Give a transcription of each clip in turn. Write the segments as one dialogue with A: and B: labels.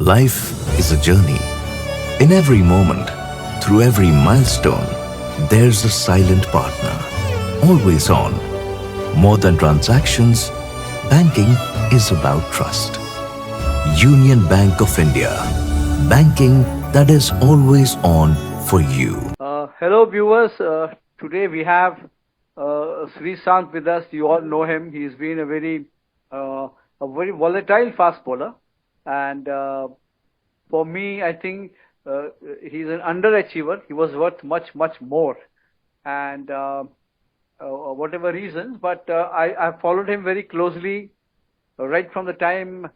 A: Life is a journey. In every moment, through every milestone, there's a silent partner. Always on. More than transactions, banking is about trust. Union Bank of India. Banking that is always on for you.
B: Hello, viewers. Today we have Sreesanth with us. You all know him. He's been a very volatile fast bowler, and for me, I think he's an underachiever. He was worth much more, and whatever reasons, but I followed him very closely right from the time,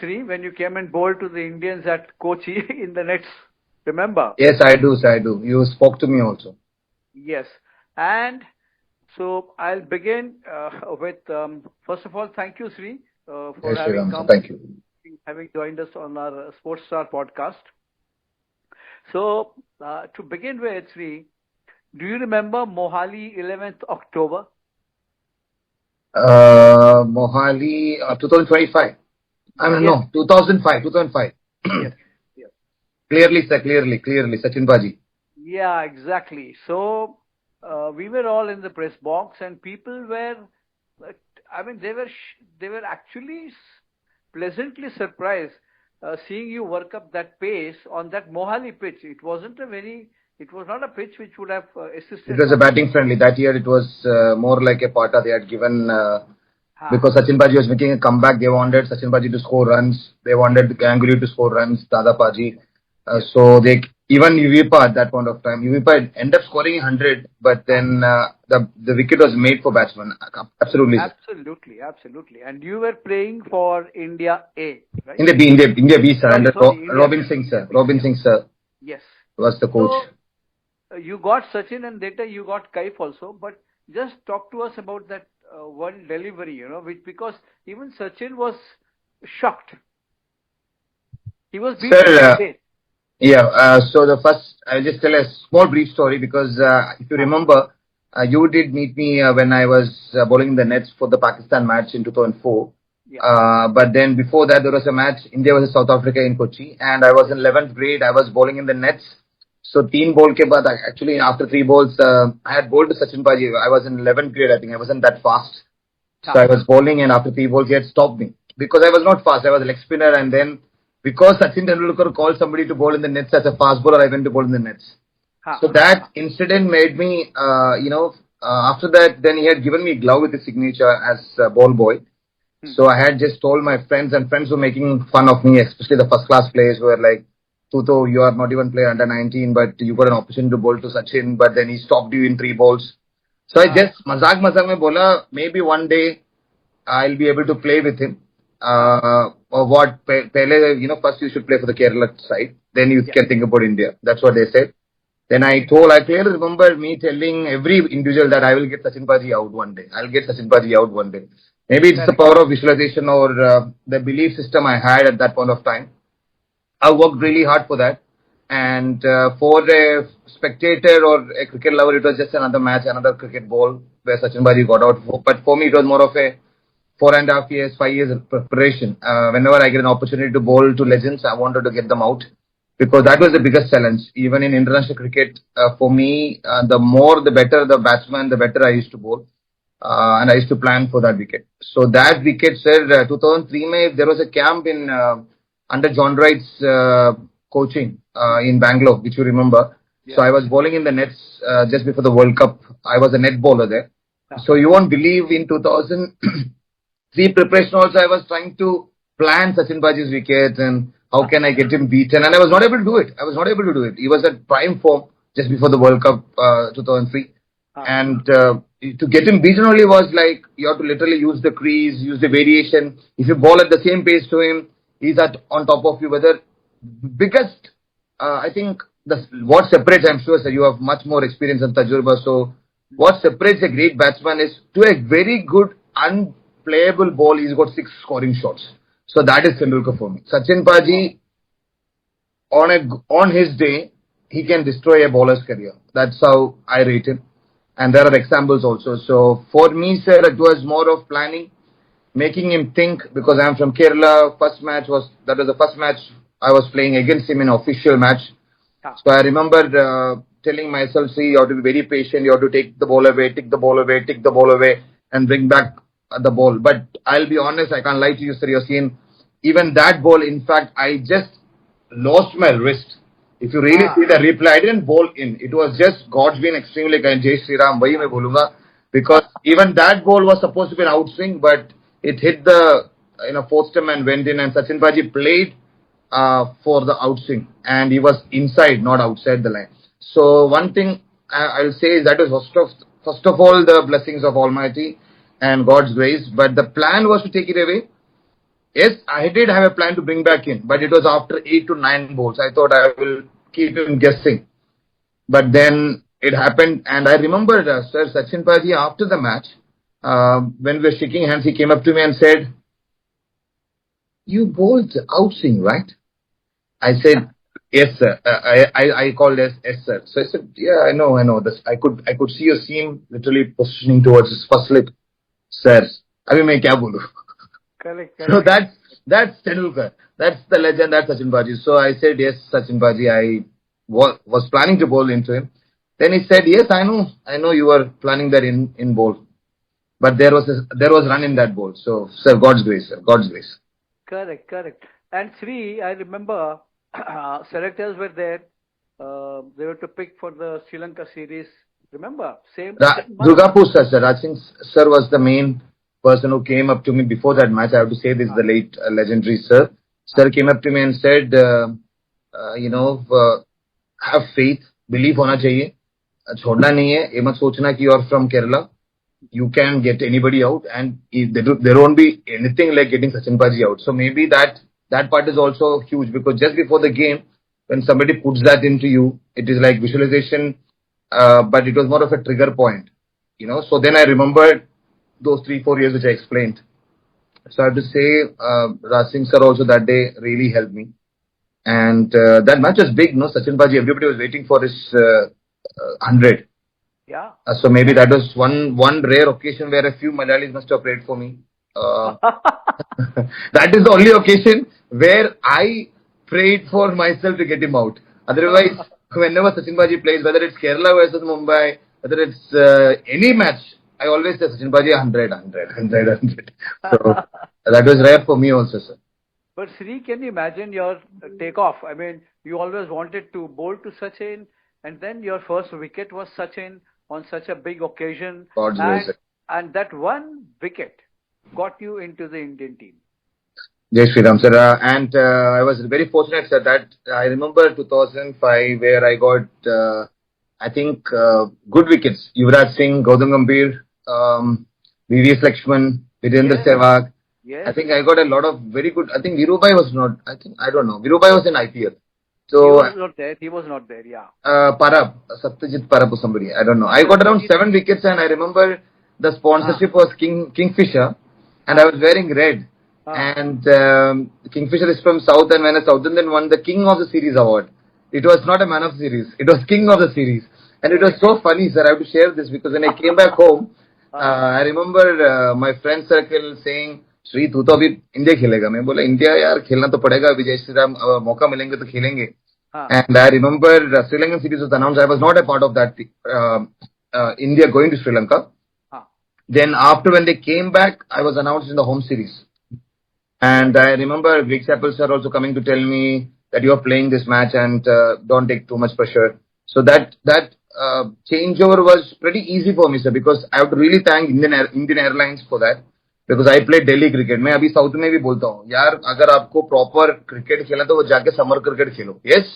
B: Sri, when you came and bowled to the Indians at Kochi in the nets. Remember?
C: Yes, I do, sir, I do. You spoke to me also.
B: Yes. And so I'll begin with, first of all, thank you, Sri, for
C: Yes,
B: having
C: Sriram, sir.
B: come,
C: Thank you.
B: having joined us on our Sportstar podcast. So, to begin with, Sri, do you remember Mohali 11th October?
C: Mohali, 2025. I mean,
B: Yes.
C: no, 2005, 2005.
B: Yes. Yes.
C: Clearly, sir, clearly, Sachin Baji.
B: Yeah, exactly. So, we were all in the press box, and people were, I mean, they were actually pleasantly surprised seeing you work up that pace on that Mohali pitch. It was not a pitch which would have assisted.
C: It was a batting friendly. That year it was more like a Pata they had given because Sachin Baji was making a comeback. They wanted Sachin Baji to score runs. They wanted Ganguly to score runs, Dada Paji. So they even Uvipa at that point of time. Uvipa ended up scoring 100, but then the wicket was made for batsman. Absolutely.
B: Absolutely. And you were playing for India A, right?
C: India B, sir. Under
B: India
C: Robin
B: B.
C: Singh, sir. Robin Singh, sir.
B: Yes.
C: Was the coach.
B: So, you got Sachin and later you got Kaif also, but just talk to us about that one delivery, because even Sachin was shocked. He was being
C: Sir, yeah, so the first, I'll just tell a small brief story because if you remember, you did meet me when I was bowling in the nets for the Pakistan match in 2004.
B: Yeah.
C: But then before that, there was a match, India versus South Africa in Kochi, and I was in 11th grade, I was bowling in the nets. So, 3 ball ke baad, actually after 3 balls, I had bowled to Sachin Baji. I was in 11th grade, I think. I wasn't that fast. So, I was bowling and after 3 balls, he had stopped me. Because I was not fast, I was a leg spinner and then because Sachin Tendulkar called somebody to bowl in the nets as a fast bowler, I went to bowl in the nets. So, that incident made me, after that, then he had given me a glove with his signature as a ball boy. So, I had just told my friends and friends were making fun of me, especially the first class players who were like, Tuto, you are not even player under 19, but you got an opportunity to bowl to Sachin, but then he stopped you in 3 balls. So I just, mazak mein bola, maybe one day I'll be able to play with him. Or what, first you should play for the Kerala side, then you can think about India. That's what they said. Then I clearly remember me telling every individual that I will get Sachin Baji out one day. I'll get Sachin Baji out one day. Maybe it's the power of visualization or the belief system I had at that point of time. I worked really hard for that. And for a spectator or a cricket lover, it was just another match, another cricket ball where Sachin Baji got out. But for me, it was more of a 4.5 years, 5 years of preparation. Whenever I get an opportunity to bowl to legends, I wanted to get them out. Because that was the biggest challenge. Even in international cricket, for me, the more, the better the batsman, the better I used to bowl. And I used to plan for that wicket. So that wicket, sir, 2003, there was a camp in under John Wright's coaching in Bangalore, which you remember. Yeah. So I was bowling in the nets just before the World Cup. I was a net bowler there. Yeah. So you won't believe in 2003 preparation also I was trying to plan Sachin Baji's wicket and how can I get him beaten, and I was not able to do it. He was at prime form just before the World Cup 2003. And to get him beaten only was like you have to literally use the crease, use the variation. If you bowl at the same pace to him, he's on top of you. Whether biggest, I think what separates, I'm sure, sir, you have much more experience than Tajurba. So what separates a great batsman is to a very good unplayable ball. He's got 6 scoring shots. So that is Tendulkar for me. Sachin Baji, on his day, he can destroy a bowler's career. That's how I rate him. And there are examples also. So for me, sir, it was more of planning, making him think, because I'm from Kerala. That was the first match I was playing against him in an official match. So I remember telling myself, see, you have to be very patient. You have to take the ball away, take the ball away, take the ball away, and bring back the ball. But I'll be honest, I can't lie to you, Sir Yasin. Even that ball, in fact, I just lost my wrist. If you really see the replay, I didn't bowl in. It was just God's been extremely kind. Jai Shri Ram, wahi main bolunga. Because even that ball was supposed to be an outswing, but it hit the fourth stump and went in. And Sachin Paji played for the outswing, and he was inside, not outside the line. So one thing I'll say is that is first of all the blessings of Almighty and God's grace. But the plan was to take it away. Yes, I did have a plan to bring back in, but it was after 8 to 9 balls. I thought I will keep him guessing. But then it happened, and I remember Sir Sachin Paji after the match, when we were shaking hands, he came up to me and said, "You bowled outswing, right?" I said, "Yes, sir." I called yes, sir. So I said, "Yeah, I know. This I could see your seam literally positioning towards his first slip, sir. Abhi main kya bolu?"
B: Correct.
C: So that's Tendulkar. That's the legend. That's Sachin Paji. So I said, yes, Sachin Paji. I was planning to bowl into him. Then he said, yes, I know you were planning that in bowl, but there was run in that bowl. So, sir, God's grace, sir, God's grace.
B: Correct. And Sri, I remember selectors were there. They were to pick for the Sri Lanka series. Remember? Same
C: Durgapur sir, Raj Singh sir was the main person who came up to me before that match. I have to say this is the late legendary sir. Sir came up to me and said, have faith, believe hona chahiye, chhodna nahi hai, ye mat sochna ki you are from Kerala, you can get anybody out, and there won't be anything like getting Sachin Paji out. So maybe that part is also huge, because just before the game, when somebody puts that into you, it is like visualization, but it was more of a trigger point, So then I remembered those 3-4 years which I explained. So I have to say, Raj Singh sir also that day really helped me. And that match was big, no? Sachin Paji, everybody was waiting for his 100.
B: Yeah.
C: So maybe that was one rare occasion where a few Malayalis must have prayed for me. That is the only occasion where I prayed for myself to get him out. Otherwise, whenever Sachin Paji plays, whether it's Kerala versus Mumbai, whether it's any match, I always say Sachin Paji 100. So that was rare for me also, sir.
B: But Sri, can you imagine your takeoff? I mean, you always wanted to bowl to Sachin, and then your first wicket was Sachin on such a big occasion. And that one wicket got you into the Indian team.
C: Jai Shri Ram, sir. And I was very fortunate, sir, that I remember 2005 where I got, I think, good wickets. Yuvraj Singh, Gautam Gambhir, VVS Lakshman, Virendra Sehwag.
B: Yes.
C: I think I got a lot of very good. I think Virubai was not. I don't know. Virubai was in IPL. So
B: he was not there. Yeah.
C: Parab, Satyajit Parab or somebody. I don't know. I got around 7 wickets, and I remember the sponsorship was Kingfisher, and I was wearing red. And Kingfisher is from South, and when a South Indian won the King of the Series award, it was not a Man of the Series. It was King of the Series, and it was so funny, sir. I have to share this because when I came back home, I remember my friend circle saying, "Sri, tu to abhi India khelega." मैं बोला India यार खेलना तो पड़ेगा, विजय श्री राम मौका मिलेंगे तो खेलेंगे. And I remember Sri Lankan series was announced. I was not a part of that. India going to Sri Lanka. Then after when they came back, I was announced in the home series. And I remember Vic Chappell sir also coming to tell me that you are playing this match and don't take too much pressure. So that changeover was pretty easy for me, sir, because I have to really thank Indian Airlines for that. Because I play Delhi cricket. मैं अभी south में भी बोलता हूँ यार, अगर आपको proper cricket खेलना तो वो जाके summer cricket Khelo. Yes,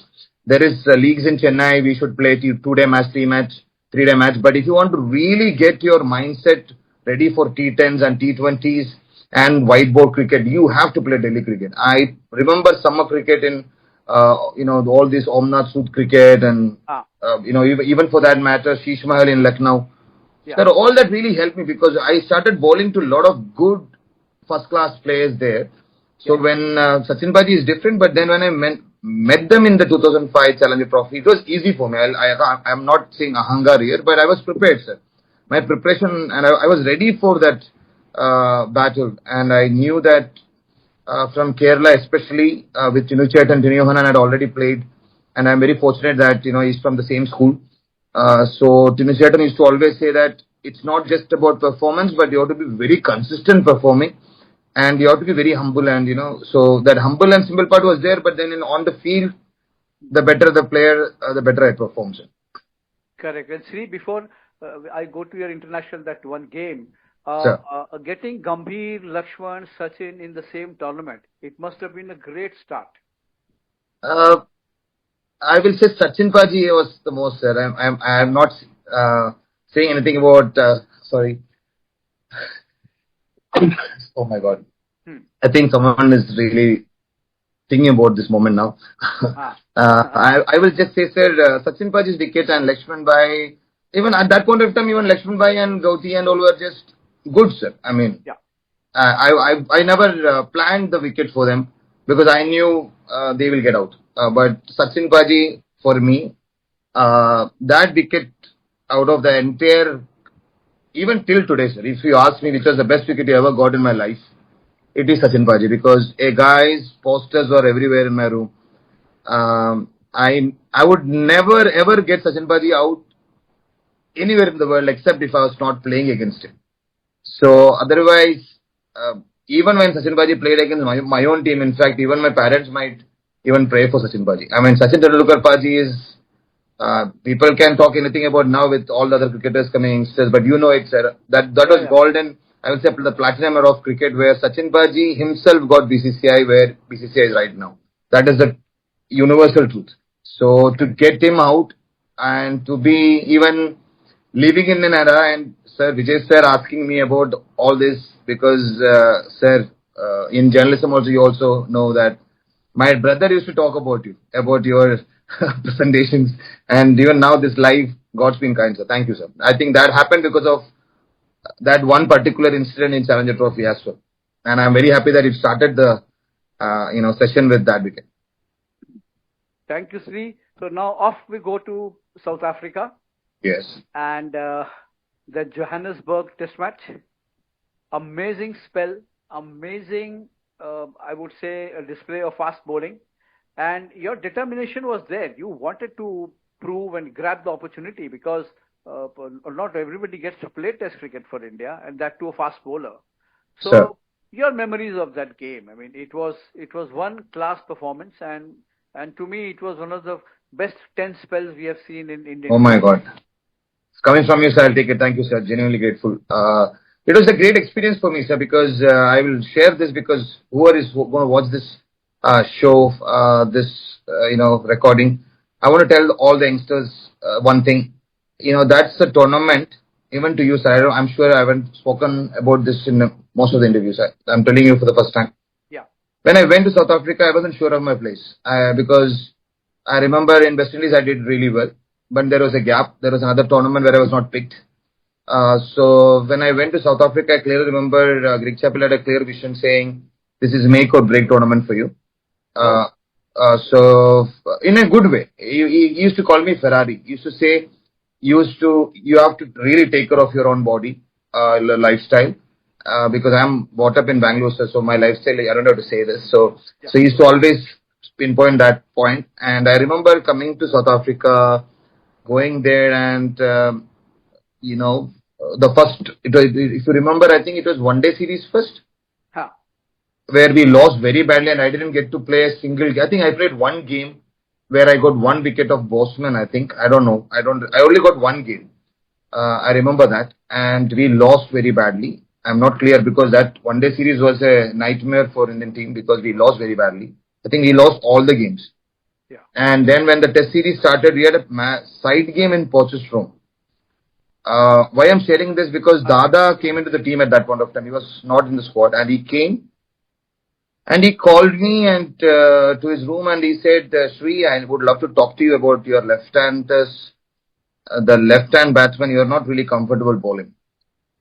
C: there is leagues in Chennai. We should play 2-day match, 3-day match. But if you want to really get your mindset ready for T10s and T20s and whiteboard cricket, you have to play Delhi cricket. I remember summer cricket in all this Omnath Sood cricket and even for that matter Sheesh Mahal in Lucknow. Yeah. Sir, all that really helped me because I started bowling to a lot of good first-class players there. So when Sachin Paji is different, but then when I met them in the 2005 Challenger Trophy, it was easy for me. I'm not saying ahangar here, but I was prepared, sir. My preparation, and I was ready for that battle, and I knew that from Kerala, especially with Tinuchet and Tiniohanan had already played, and I'm very fortunate that he's from the same school. So Tinuchet used to always say that it's not just about performance, but you have to be very consistent performing, and you have to be very humble, and so that humble and simple part was there, but then on the field, the better the player, the better it performs.
B: Correct. And Sri, before I go to your international, that one game,
C: Sure.
B: getting Gambhir, Lakshman, Sachin in the same tournament, it must have been a great start.
C: Uh, I will say Sachin Paji was the most, sir. I'm not saying anything about. Sorry. Oh my God. I think someone is really thinking about this moment now. I will just say, sir, Sachin Paji's wicket and Lakshman Bhai, even at that point of time, even Lakshman Bhai and Gauti and all were just good, sir. I mean,
B: Yeah.
C: I never planned the wicket for them because I knew they will get out. But Sachin Paji, for me, that wicket out of the entire, even till today, sir, if you ask me which was the best wicket I ever got in my life, it is Sachin Paji because a guy's posters were everywhere in my room. I would never ever get Sachin Paji out anywhere in the world except if I was not playing against him. So otherwise, even when Sachin Paji played against my own team, in fact, even my parents might even pray for Sachin Paji. I mean, Sachin Tendulkar Paji is, people can talk anything about now with all the other cricketers coming youngsters, but it, sir. That was golden, I would say, the platinum era of cricket where Sachin Paji himself got BCCI where BCCI is right now. That is the universal truth. So to get him out and to be even living in an era, and sir, Vijay sir asking me about all this because, sir, in journalism also you also know that my brother used to talk about you, about your presentations, and even now this live, God's been kind, sir. Thank you, sir. I think that happened because of that one particular incident in Challenger Trophy as well. And I'm very happy that you started the, session with that wicket.
B: Thank you, Sri. So now off we go to South Africa.
C: Yes.
B: And the Johannesburg Test match. Amazing spell, amazing, I would say, a display of fast bowling. And your determination was there. You wanted to prove and grab the opportunity because not everybody gets to play Test cricket for India, and that to a fast bowler. So
C: Sir.
B: Your memories of that game. I mean, it was one class performance, and to me, it was one of the best 10 spells we have seen in Indian.
C: Oh my God. It's coming from you, sir. I'll take it. Thank you, sir. Genuinely grateful. It was a great experience for me, sir, because I will share this because whoever is going to watch this show, this recording, I want to tell all the youngsters one thing. That's a tournament. Even to you, sir. I'm sure I haven't spoken about this in most of the interviews. I'm telling you for the first time.
B: Yeah.
C: When I went to South Africa, I wasn't sure of my place because I remember in West Indies I did really well, but there was a gap. There was another tournament where I was not picked. So when I went to South Africa, I clearly remember Greg Chappell had a clear vision saying, "This is make or break tournament for you." So in a good way, he used to call me Ferrari. He used to say, you have to really take care of your own body, lifestyle. Because I'm brought up in Bangalore, so my lifestyle, I don't know how to say this. So he used to always pinpoint that point. And I remember coming to South Africa, going there, and the first, if you remember, I think it was one day series first, where we lost very badly, and I didn't get to play a single. I think I played one game where I got one wicket of Bosman. I think I don't know. I only got one game. I remember that, and we lost very badly. I'm not clear because that one day series was a nightmare for Indian team because we lost very badly. I think we lost all the games.
B: Yeah.
C: And then when the test series started, we had a side game in Potchefstroom. Why I'm sharing this because Dada came into the team at that point of time. He was not in the squad, and he came and he called me and to his room, and he said, "Sri, I would love to talk to you about your left-handers. The left-hand batsman, you are not really comfortable bowling."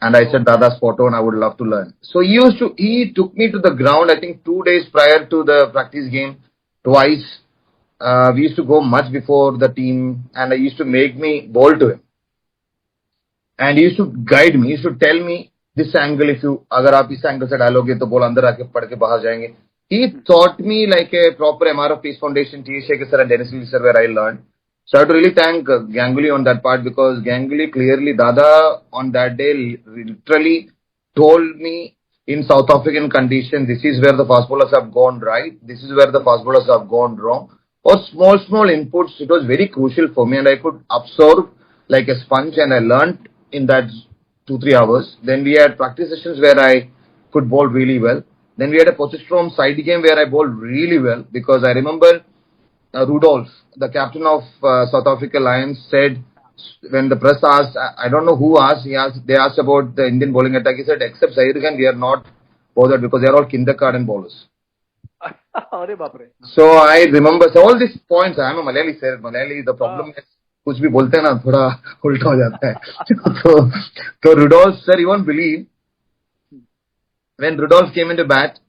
C: And I said, "Dada, spot on, I would love to learn." So he took me to the ground, I think 2 days prior to the practice game, twice. We used to go much before the team, and he used to make me bowl to him. And he used to guide me, he used to tell me, this angle, if you, agar aap is angle se daloge, to ball andar aake pad ke bahar jayenge. He taught me like a proper MRF Peace Foundation, T. Shekhar sir and Dennis Lee sir, where I learned. So I have to really thank Ganguly on that part, because Ganguly clearly, Dada on that day literally told me in South African condition, this is where the fast bowlers have gone right, this is where the fast bowlers have gone wrong. Or small inputs, it was very crucial for me, and I could absorb like a sponge, and I learned in that 2-3 hours. Then we had practice sessions where I could bowl really well. Then we had a Potchefstroom side game where I bowled really well, because I remember Rudolph, the captain of South Africa Lions, said when the press asked, I don't know who asked, they asked about the Indian bowling attack. He said, except Zair Khan, we are not bothered because they are all kindergarten bowlers.
B: अरे बाप रे.
C: So I remember, so all these points. I am a Malayali sir. Malayali, the problem is कुछ भी बोलते हैं ना थोड़ा उल्टा हो जाता है. तो Rudolph sir, you won't believe, when Rudolph came into bat,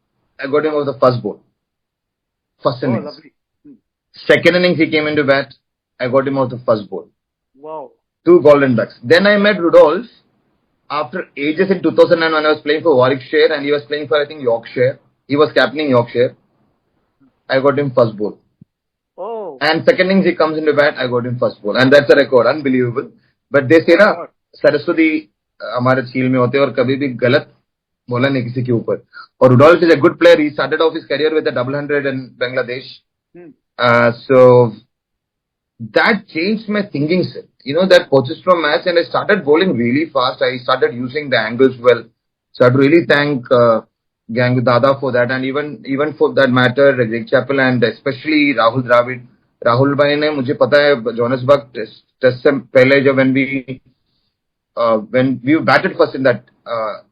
C: I got him over the first ball. First innings.
B: Lovely.
C: Second innings he came into bat, I got him out the first ball.
B: Wow.
C: 2 golden ducks. Then I met Rudolph after ages in 2009 when I was playing for Warwickshire, and he was playing for I think Yorkshire. He was captaining Yorkshire. I got him first ball.
B: Oh.
C: And second innings he comes into bat, I got him first ball. And that's a record. Unbelievable. But they say ना सरस्वती हमारे झील में होते हैं और कभी भी गलत बोला नहीं किसी के ऊपर. और Rudolph is a good player. He started off his career with a double hundred in Bangladesh. So that changed my thinking, sir. You know, that Potchefstroom match, and I started bowling really fast. I started using the angles well. So I'd really thank Gang Dada for that, and even for that matter, Jake Chappell and especially Rahul Dravid. Rahul भाई ने मुझे पता है Johannesburg test से पहले जब when we batted first in that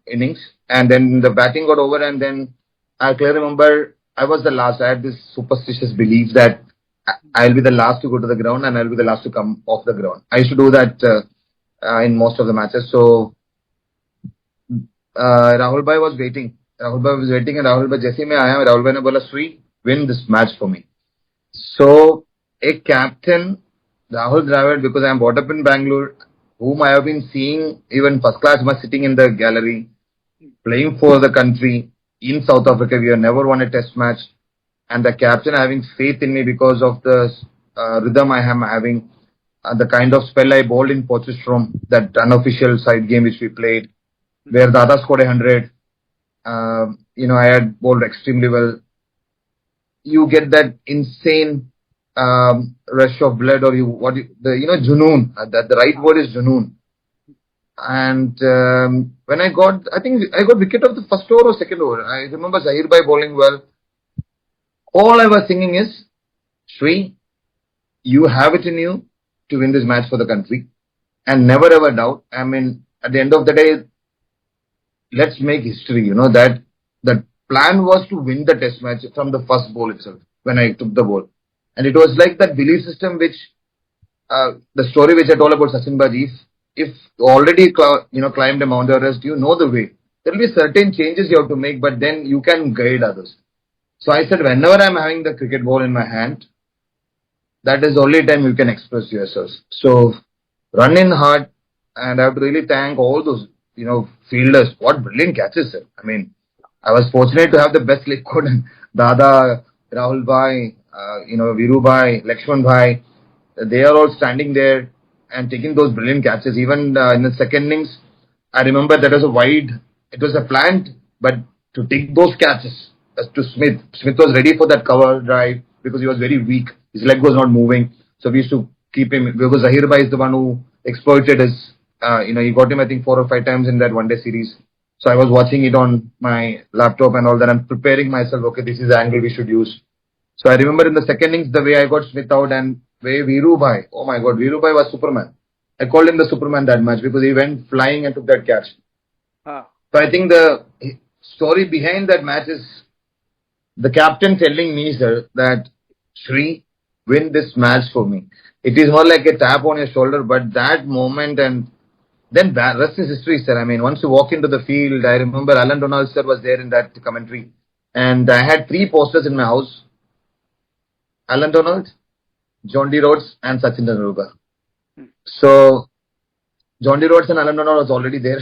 C: innings, and then the batting got over, and then I clearly remember I was the last. I had this superstitious belief that I'll be the last to go to the ground and I'll be the last to come off the ground. I used to do that in most of the matches. So Rahul bhai was waiting. Rahul bhai was waiting, and Rahul bhai जैसे ही मैं आया, Rahul bhai ने बोला, Sri, win this match for me. So a captain, Rahul Dravid, because I am brought up in Bangalore, whom I have been seeing even first class match sitting in the gallery, playing for the country in South Africa. We have never won a test match. And the captain having faith in me because of the rhythm I am having, the kind of spell I bowled in Potchefstroom, that unofficial side game which we played, where Dada scored 100. I had bowled extremely well. You get that insane rush of blood, or junoon. That the right word is junoon. And when I got wicket of the first over or second over. I remember Zahir bhai bowling well. All I was thinking is, Sri, you have it in you to win this match for the country, and never ever doubt. I mean, at the end of the day, let's make history. You know that the plan was to win the test match from the first ball itself when I took the ball, and it was like that belief system which the story which I told about Sachin Baji. If already climbed a Mount Everest, you know the way. There will be certain changes you have to make, but then you can guide others. So I said, whenever I'm having the cricket ball in my hand, that is the only time you can express yourselves. So run in hard, and I have to really thank all those, fielders. What brilliant catches, sir. I mean, I was fortunate to have the best leg code. Dada, Rahul bhai, Viru bhai, Lakshman bhai, they are all standing there and taking those brilliant catches. Even in the second innings, I remember that was it was a planned, but to take those catches, to Smith. Smith was ready for that cover drive because he was very weak. His leg was not moving. So we used to keep him, because Zahir bhai is the one who exploited his, he got him I think 4 or 5 times in that one day series. So I was watching it on my laptop and all that. I'm preparing myself, okay, this is the angle we should use. So I remember in the second innings, the way I got Smith out and way Viru bhai, oh my God, Viru bhai was Superman. I called him the Superman that match because he went flying and took that catch. So I think the story behind that match is the captain telling me, sir, that Sri, win this match for me. It is not like a tap on your shoulder, but that moment, and then rest is history, sir. I mean, once you walk into the field, I remember Alan Donald sir was there in that commentary, and I had 3 posters in my house: Alan Donald, John D. Rhodes, and Sachin Tendulkar. So John D. Rhodes and Alan Donald was already there,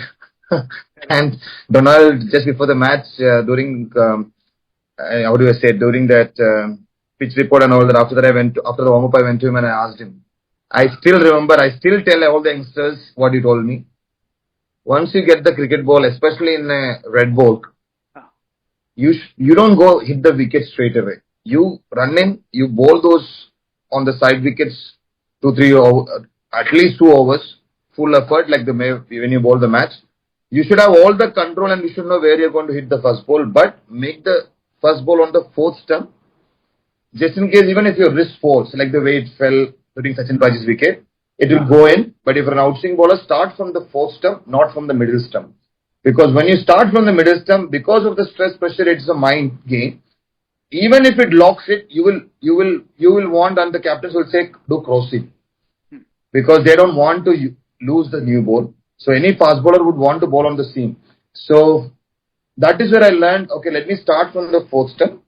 C: and Donald just before the match during how do I say it, during that pitch report and all that. After that, after the warm up, I went to him and I asked him. I still remember. I still tell all the youngsters what he told me. Once you get the cricket ball, especially in a red ball, you don't go hit the wicket straight away. You run in, you bowl those on the side wickets 2-3 at least 2 overs, full effort like when you bowl the match. You should have all the control and you should know where you're going to hit the first ball, but make the first ball on the 4th stump, just in case even if your wrist falls, like the way it fell during Sachin Paji's wicket, it will go in. But if you're an outswing bowler, start from the 4th stump, not from the middle stump. Because when you start from the middle stump, because of the stress pressure, it's a mind game. Even if it locks it, you will want, and the captains will say, do crossing. Because they don't want to lose the new ball. So any fast bowler would want to bowl on the seam. So that is where I learned, okay, let me start from the 4th stump.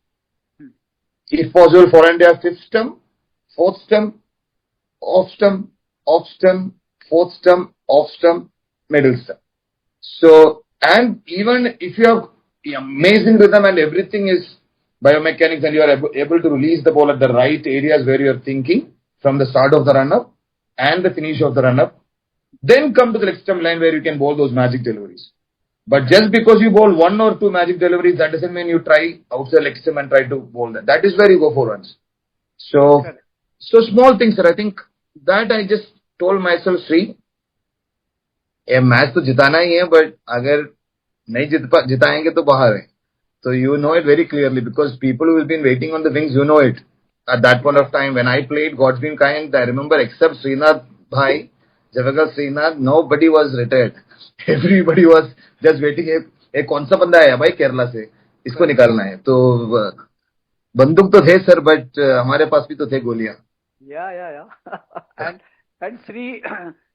C: If possible for India, 5th stump, 4th stump, off stump, 4th stump, off stump, middle stump. So, and even if you have amazing rhythm and everything is biomechanics and you are able to release the ball at the right areas where you are thinking from the start of the run-up and the finish of the run-up, then come to the leg stump line where you can bowl those magic deliveries. But just because you bowl 1 or 2 magic deliveries, that doesn't mean you try outside leg stump and try to bowl that. That is where you go for runs. So small things, sir. I think that I just told myself, Sri, a match to jitana hi hai, but agar nahi jitayenge to bahar hai. So you know it very clearly because people who have been waiting on the wings, you know it. At that point of time, when I played, God's been kind. I remember except Sreesanth bhai, Javagal Sreesanth, nobody was retired. Everybody was just waiting. एक कौन सा बंदा आया भाई केरला से, इसको निकालना है. तो बंदूक तो थे सर, बट हमारे पास भी तो थे गोलियां.
B: Yeah. and Sri,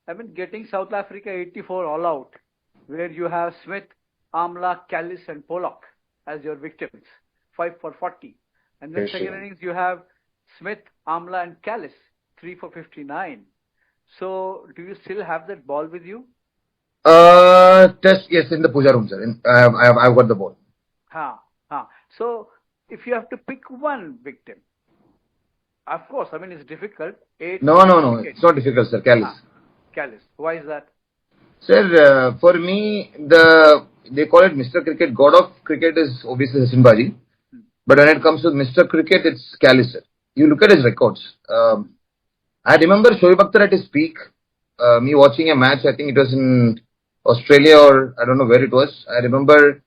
B: I mean, getting South Africa 84 all out, where you have Smith, Amla, Callis, and Pollock as your victims, 5 for 40, and then second innings you have Smith, Amla, and Callis, 3 for 59. So, do you still have that ball with you?
C: Yes, in the puja room, sir. I've got the ball.
B: So, if you have to pick one victim, of course, I mean, it's difficult.
C: No. It's not difficult, sir. Callis.
B: Callis. Why is that?
C: Sir, for me, they call it Mr. Cricket. God of Cricket is obviously Sachin Paji. But when it comes to Mr. Cricket, it's Callis, sir. You look at his records. I remember Shoaib Akhtar at his peak. Me watching a match, I think it was in Australia or I don't know where it was. I remember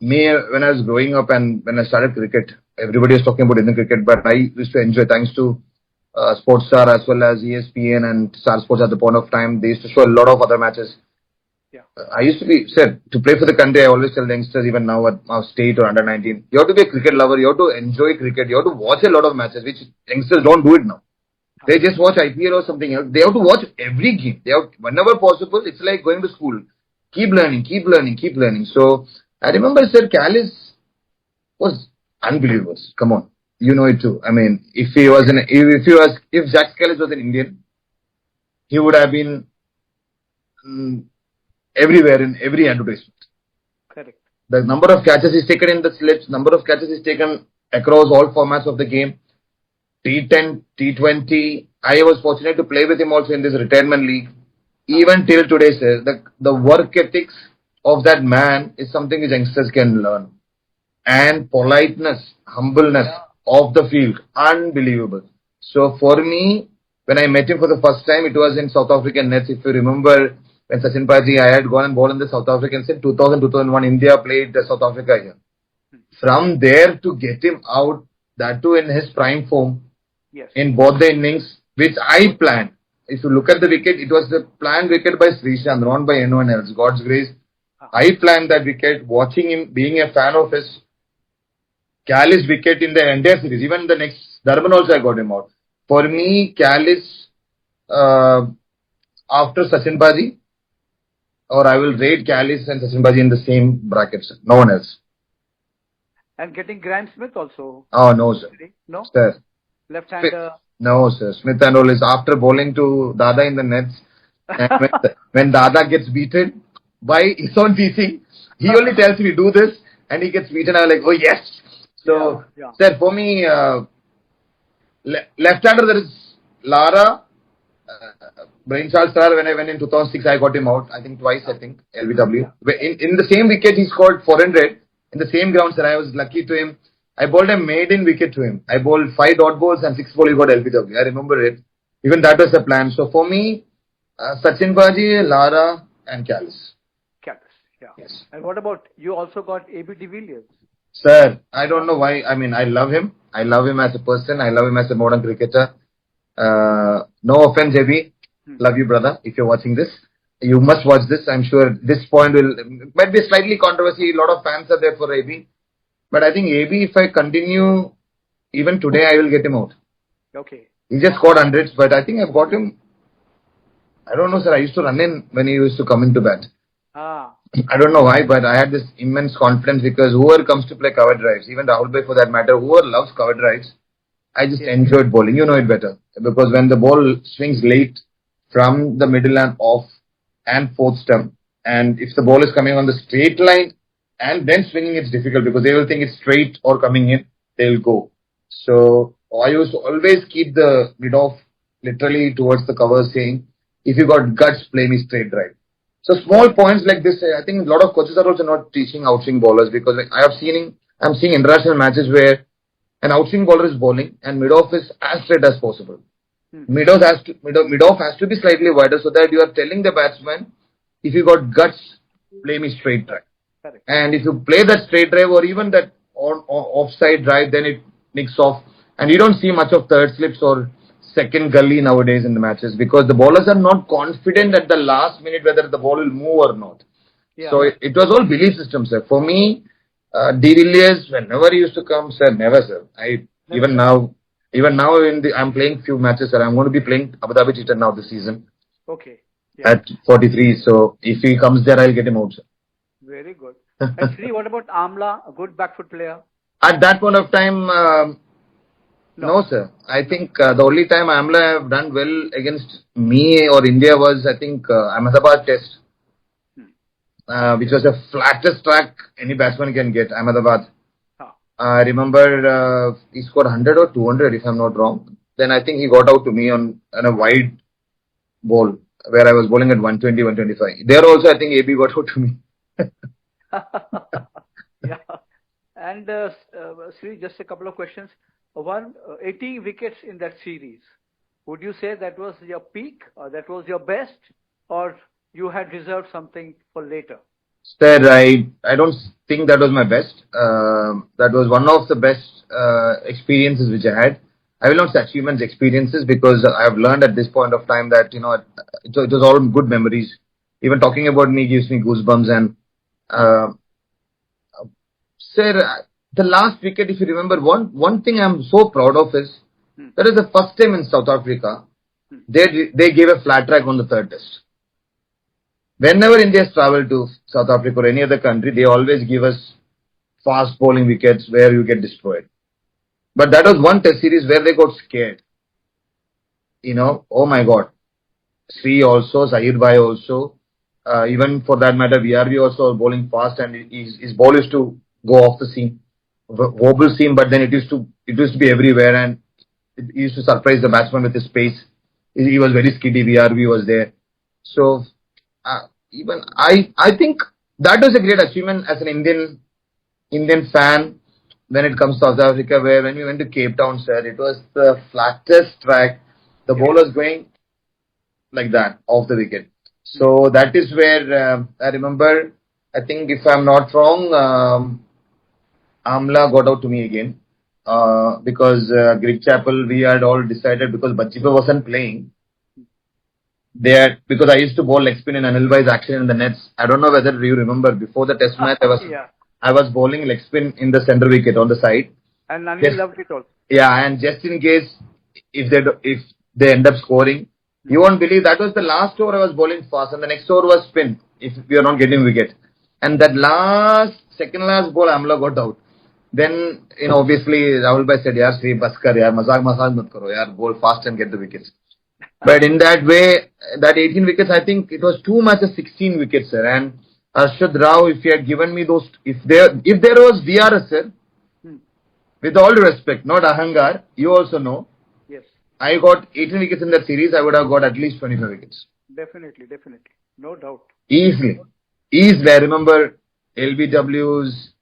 C: me when I was growing up and when I started cricket, everybody was talking about Indian cricket, but I used to enjoy thanks to Sportstar as well as ESPN and Star Sports at the point of time. They used to show a lot of other matches.
B: Yeah.
C: I used to be said to play for the country. I always tell the youngsters, even now at our state or under 19, you have to be a cricket lover. You have to enjoy cricket. You have to watch a lot of matches, which youngsters don't do it now. They just watch IPL or something else. They have to watch every game. They have, whenever possible, it's like going to school. Keep learning. So, I remember, sir, Callis was unbelievable. Come on. You know it too. I mean, if Jack Callis was an Indian, he would have been everywhere in every advertisement.
B: Correct.
C: The number of catches he's taken in the slips, number of catches he's taken across all formats of the game. T10, T20. I was fortunate to play with him also in this retirement league. Even till today, sir, the work ethics of that man is something which youngsters can learn. And politeness, humbleness of the field, unbelievable. So for me, when I met him for the first time, it was in South African nets. If you remember, when Sachin Paji, I had gone and bowled in the South Africans in 2000-2001, India played South Africa here. From there to get him out, that too in his prime form, in both the innings, which I planned. If you look at the wicket, it was the planned wicket by Sreesanth, not by anyone else. God's grace. I planned that wicket, watching him, being a fan of his. Callis wicket in the entire series. Even the next Durban also I got him out. For me, Callis after Sachin Paji, or I will rate Callis and Sachin Paji in the same brackets. No one else.
B: And getting Grant Smith also.
C: Oh, no, sir.
B: No?
C: Sir.
B: Left-hander.
C: No, sir. Smith and all is after bowling to Dada in the nets. And when Dada gets beaten by his own teaching, he only tells me do this and he gets beaten. I'm like, oh yes. So,
B: Yeah.
C: sir, for me, left-hander there is Lara, Brainchild Star. When I went in 2006, I got him out. I think twice. I think LBW. In the same wicket, he scored 400 in the same ground. Sir, I was lucky to him. I bowled a maiden wicket to him. I bowled 5 dot balls and 6 balls. He got LBW. I remember it. Even that was the plan. So for me, Sachin Baji, Lara, and Callis.
B: Yeah.
C: Yes.
B: And what about you? Also got AB de Villiers.
C: Sir, I don't know why. I mean, I love him. I love him as a person. I love him as a modern cricketer. No offense, AB. Love you, brother. If you're watching this, you must watch this. I'm sure this point might be slightly controversy. A lot of fans are there for AB. But I think AB, if I continue, even today, I will get him out.
B: Okay.
C: He just scored hundreds, but I think I've got him. I don't know, sir. I used to run in when he used to come into bat. I don't know why, but I had this immense confidence because whoever comes to play cover drives, even Rahul Bhai for that matter, whoever loves cover drives, I just enjoyed bowling. You know it better. Because when the ball swings late from the middle and off and fourth stump, and if the ball is coming on the straight line and then swinging, it's difficult because they will think it's straight or coming in, they'll go. So I used to always keep the mid off literally towards the cover saying, if you got guts, play me straight drive. So small points like this, I think a lot of coaches are also not teaching outswing bowlers because I'm seeing international matches where an outswing bowler is bowling and mid-off is as straight as possible. Mid-off has to be slightly wider so that you are telling the batsman, if you got guts, play me straight drive.
B: Correct.
C: And if you play that straight drive or even that offside drive, then it nicks off. And you don't see much of third slips or second gully nowadays in the matches because the bowlers are not confident at the last minute whether the ball will move or not.
B: Yeah.
C: So it was all belief system, sir. For me, de Villiers, whenever he used to come, sir, never, sir. Even now, I'm playing few matches, sir. I'm going to be playing Abu Dhabi T10 now this season.
B: Okay. Yeah.
C: At 43. So if he comes there, I'll get him out, sir.
B: Very good. And Sri, what about Amla, a good back foot player?
C: At that point of time, no, sir. I think the only time Amla have done well against me or India was, I think, Ahmedabad Test, which was the flattest track any batsman can get, Ahmedabad. I remember he scored 100 or 200 if I'm not wrong. Then I think he got out to me on a wide ball where I was bowling at 120, 125. There also I think AB got out to me.
B: Yeah. And Sri, just a couple of questions. 80 wickets in that series. Would you say that was your peak or that was your best or you had reserved something for later?
C: Sir, I don't think that was my best. That was one of the best experiences which I had. I will not say achievements, experiences because I have learned at this point of time that, it was all good memories. Even talking about me gives me goosebumps and, sir, the last wicket, if you remember, one thing I'm so proud of is that is the first time in South Africa they gave a flat track on the third test. Whenever India has travelled to South Africa or any other country, they always give us fast bowling wickets where you get destroyed. But that was one test series where they got scared. Oh my God. Sri also, Zahir Bhai also, even for that matter, VRV also was bowling fast and his ball used to go off the seam. Wobble seam, but then it used to be everywhere and it used to surprise the batsman with his pace. He was very skiddy. VRV was there. So even I think that was a great achievement as an Indian fan when it comes to South Africa, where when we went to Cape Town, sir, it was the flattest track. The ball was going like that off the wicket. So that is where I remember. I think if I'm not wrong. Amla got out to me again because Greg Chappell, we had all decided because Bachipa wasn't playing. Because I used to bowl leg spin in Anil Bhai's action in the nets. I don't know whether you remember before the test match I was bowling leg spin in the center wicket on the side.
B: And Anil loved it also.
C: Yeah, and just in case if they end up scoring, you won't believe that was the last over I was bowling fast and the next over was spin if we are not getting wicket. And that second last ball Amla got out. Then, obviously, Rahul Bhai said, "Yaar, Sri, bas kar, yaar, mazak mat karo, yaar, bowl fast and get the wickets." But in that way, that 18 wickets, I think it was 2 matches, 16 wickets, sir. And Arshad Rao, if he had given me those, if there was VRS, sir, with all due respect, not ahangar, you also know,
B: Yes.
C: I got 18 wickets in that series, I would have got at least 25 wickets.
B: Definitely. No doubt.
C: Easily. Easily. I remember LBW's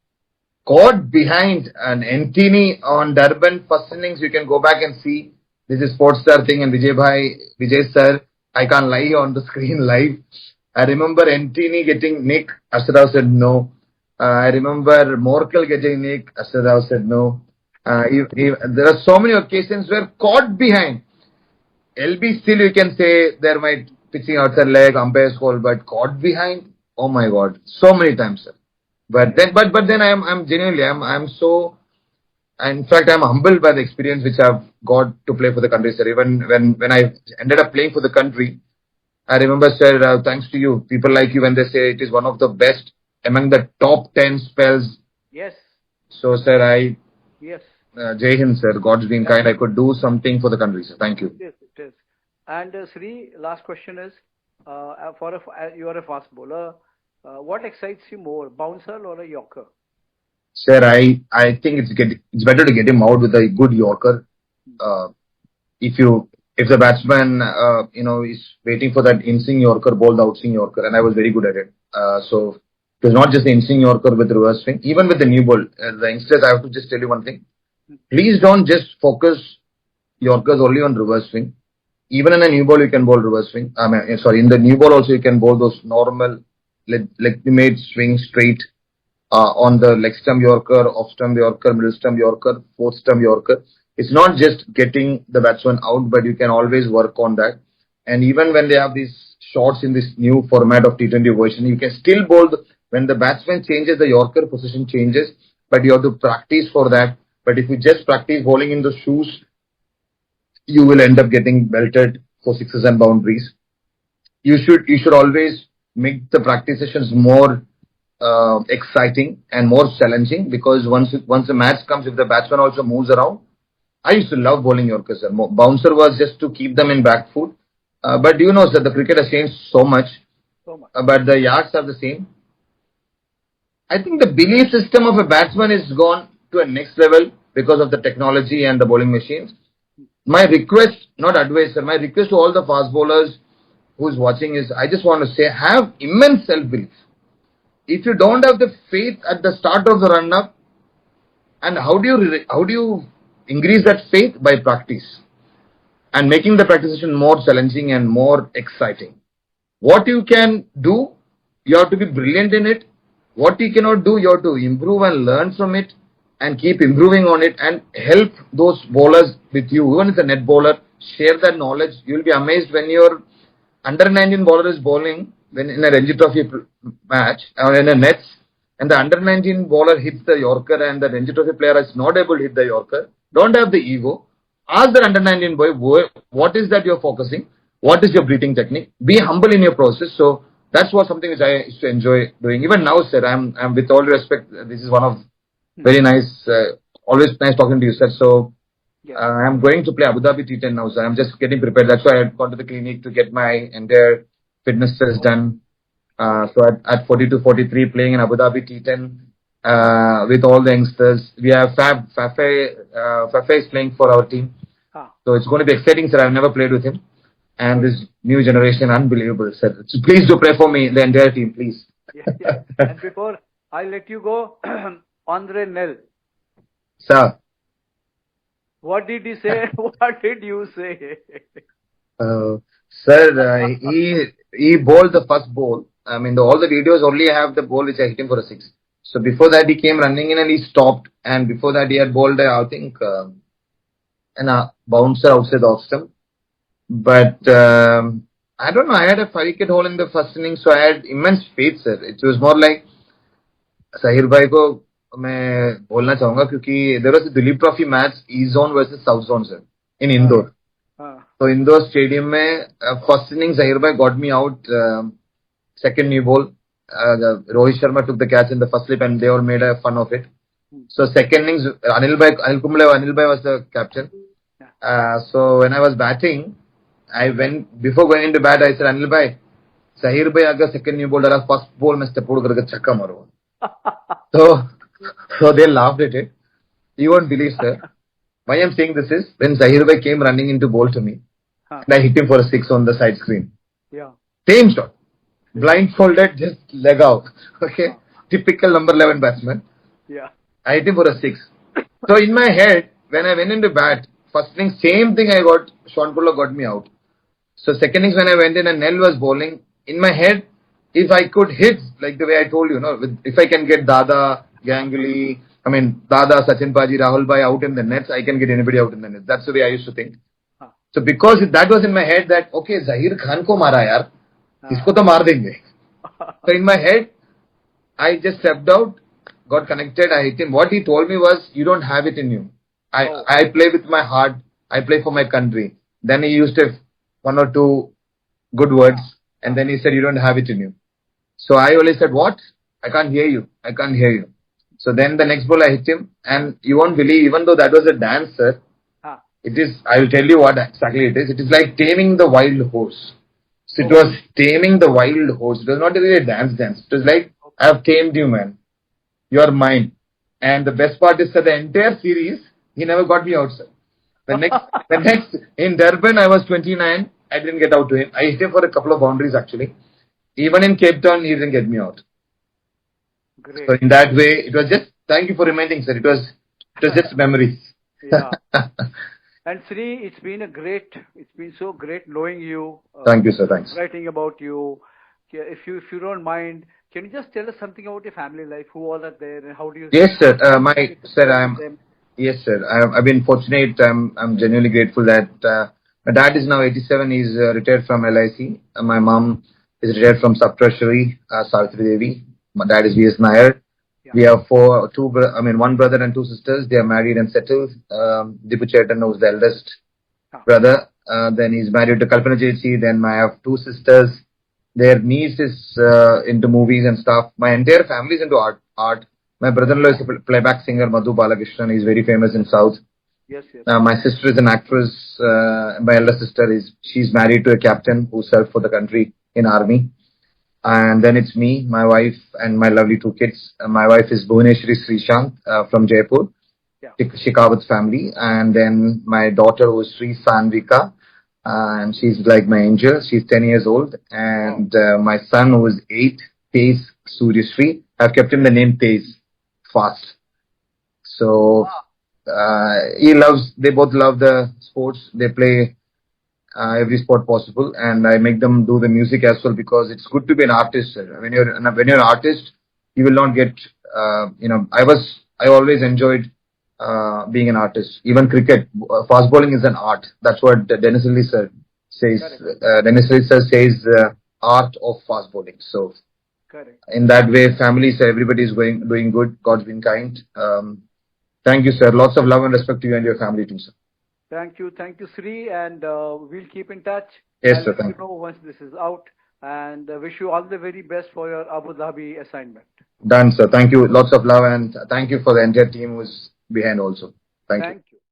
C: caught behind an Antony on Durban first innings. You can go back and see. This is Sportstar thing and Vijay sir, I can't lie on the screen live. I remember Antony getting Nick. Ashraf said no. I remember Morkel getting Nick. Ashraf said no. There are so many occasions where caught behind. LB still you can say there might pitching outside leg, umpire's call, but caught behind. Oh my God, so many times, sir. But then I'm genuinely I'm so. In fact, I'm humbled by the experience which I've got to play for the country, sir. Even when I ended up playing for the country, I remember, sir, thanks to you, people like you, when they say it is one of the best among the top 10 spells.
B: Yes.
C: So, sir,
B: Yes.
C: Jai Hind, sir. God's been kind. I could do something for the country, sir. Thank you.
B: Yes, it is. And Sri, last question is, you are a fast bowler. What excites you more, bouncer or a Yorker?
C: Sir, I think it's better to get him out with a good Yorker. If the batsman is waiting for that in-swing Yorker, bowled out-swing Yorker, and I was very good at it. So it was not just the in-swing Yorker with reverse swing. Even with the new ball, the youngsters, I have to just tell you one thing. Please don't just focus Yorkers only on reverse swing. Even in a new ball, you can bowl reverse swing. In the new ball also you can bowl those normal legitimate swing straight on the leg stump Yorker, off stump Yorker, middle stump Yorker, fourth stump Yorker. It's not just getting the batsman out, but you can always work on that. And even when they have these shots in this new format of T20 version, you can still bowl when the batsman changes, the Yorker position changes, but you have to practice for that. But if you just practice bowling in the shoes, you will end up getting belted for sixes and boundaries. You should always make the practice sessions more exciting and more challenging, because once the match comes, if the batsman also moves around, I used to love bowling Yorkers. Bouncer was just to keep them in back foot. But you know, sir, the cricket has changed so much. But the yards are the same. I think the belief system of a batsman is gone to a next level because of the technology and the bowling machines. My request, not advice, sir, my request to all the fast bowlers who's watching is, I just want to say, have immense self-belief. If you don't have the faith at the start of the run-up, and how do you increase that faith? By practice and making the practice session more challenging and more exciting. What you can do, you have to be brilliant in it. What you cannot do, you have to improve and learn from it and keep improving on it, and help those bowlers with you. Even if a net bowler, share that knowledge. You will be amazed when your under 19 bowler is bowling when in a Ranji Trophy match or in a nets, and the under 19 bowler hits the Yorker and the Ranji Trophy player is not able to hit the Yorker. Don't have the ego. Ask the under 19 boy, what is that you're focusing? What is your breathing technique? Be humble in your process. So that's what something which I used to enjoy doing. Even now, sir, I'm with all respect, this is one of very nice, always nice talking to you, sir. So I'm going to play Abu Dhabi T10 now, sir. I'm just getting prepared. That's why I've gone to the clinic to get my entire fitness test done. So at 42, 43, playing in Abu Dhabi T10 with all the youngsters. We have Fafe is playing for our team. So it's going to be exciting, sir. I've never played with him. And this new generation, unbelievable, sir. So please do pray for me, the entire team, please.
B: Yeah. And before I let you go, Andre Nel.
C: Sir.
B: What did he say? What did you say?
C: Sir, he bowled the first ball. I mean, all the videos only have the ball which I hit him for a six. So before that, he came running in and he stopped. And before that, he had bowled, I think, a bouncer outside the off stump. But I don't know. I had a 5-wicket haul in the first inning, so I had immense faith, sir. It was more like Sahir bhai ko मैं बोलना चाहूंगा क्योंकि there was a Dilip Trophy match, East Zone versus South Zone, sir, in Indore. So Indore Stadium में first inning Zahir bhai got me out, second new ball. Rohit Sharma took the catch in the first slip and they all made a fun of it. So second innings, Anil bhai was the captain. So when I was batting, before going into bat, I said, Anil bhai, Zahir bhai agar second new ball डाला, first ball में step out करके छक्का मारो. So they laughed at it. You won't believe, sir. Why I'm saying this is when Zahir Bhai came running into bowl to me,
B: Huh.
C: and I hit him for a six on the side screen.
B: Yeah.
C: Same shot. Blindfolded, just leg out. Okay. Typical number 11 batsman.
B: Yeah.
C: I hit him for a six. So in my head, when I went into bat, first inning, same thing I got, Sean Pullo got me out. So second innings when I went in and Nell was bowling, in my head, if I could hit, like the way I told you, if I can get Dada, Ganguly, Dada, Sachin Paji, Rahul Bhai out in the nets, I can get anybody out in the nets. That's the way I used to think.
B: Huh.
C: So because that was in my head that, okay, Zahir Khan ko mara yaar, isko to maar denge. So in my head, I just stepped out, got connected, I hit him. What he told me was, you don't have it in you. I play with my heart, I play for my country. Then he used one or two good words, and then he said, you don't have it in you. So I only said, what? I can't hear you. I can't hear you. So then the next ball I hit him, and you won't believe, even though that was a dance, sir, it is, I will tell you what exactly it is. It is like taming the wild horse. So it was taming the wild horse. It was not really a dance. It was like, I have tamed you, man. You are mine. And the best part is that the entire series, he never got me out, sir. The next, in Durban, I was 29. I didn't get out to him. I hit him for a couple of boundaries, actually. Even in Cape Town, he didn't get me out.
B: Great.
C: So in that way, it was just, thank you for reminding, sir. It was just memories.
B: Yeah. And Sri, it's been so great knowing you.
C: Thank you, sir. Thanks.
B: Writing about you. If you don't mind, can you just tell us something about your family life? Who all are there and how do you?
C: Yes, sir. Yes, sir. I've been fortunate. I'm genuinely grateful that my dad is now 87. He's retired from LIC. My mom is retired from Sub Treasury, Savitri Devi. My dad is V.S. Nair.
B: Yeah.
C: We have one brother and two sisters. They are married and settled. Dipu Chetan was the eldest brother. Then he's married to Kalpana Chechi. Then I have two sisters. Their niece is into movies and stuff. My entire family is into art. My brother-in-law is a playback singer, Madhu Balakrishnan. He's very famous in South.
B: Yes.
C: My sister is an actress. My elder sister she's married to a captain who served for the country in army. And then it's me, my wife, and my lovely two kids. My wife is Bhuvaneshwari Sreesanth from Jaipur, Shekawat's family. And then my daughter who is Sreesanth, and she's like my angel. She's 10 years old. And my son who is 8, Tej Suryashree. I've kept him the name Tej, fast. So they both love the sports. They play every sport possible, and I make them do the music as well because it's good to be an artist. Sir. When you're an artist, you will not get. I always enjoyed being an artist. Even cricket, fast bowling is an art. That's what Dennis Lilly sir says. Dennis Lilly sir says art of fast bowling. So, in that way, families, everybody is doing good. God's been kind. Thank you, sir. Lots of love and respect to you and your family too, sir.
B: Thank you, Sri, and we'll keep in touch.
C: Yes, sir.
B: I'll let you know once this is out, and wish you all the very best for your Abu Dhabi assignment.
C: Done, sir. Thank you. Lots of love, and thank you for the entire team who's behind also. Thank you.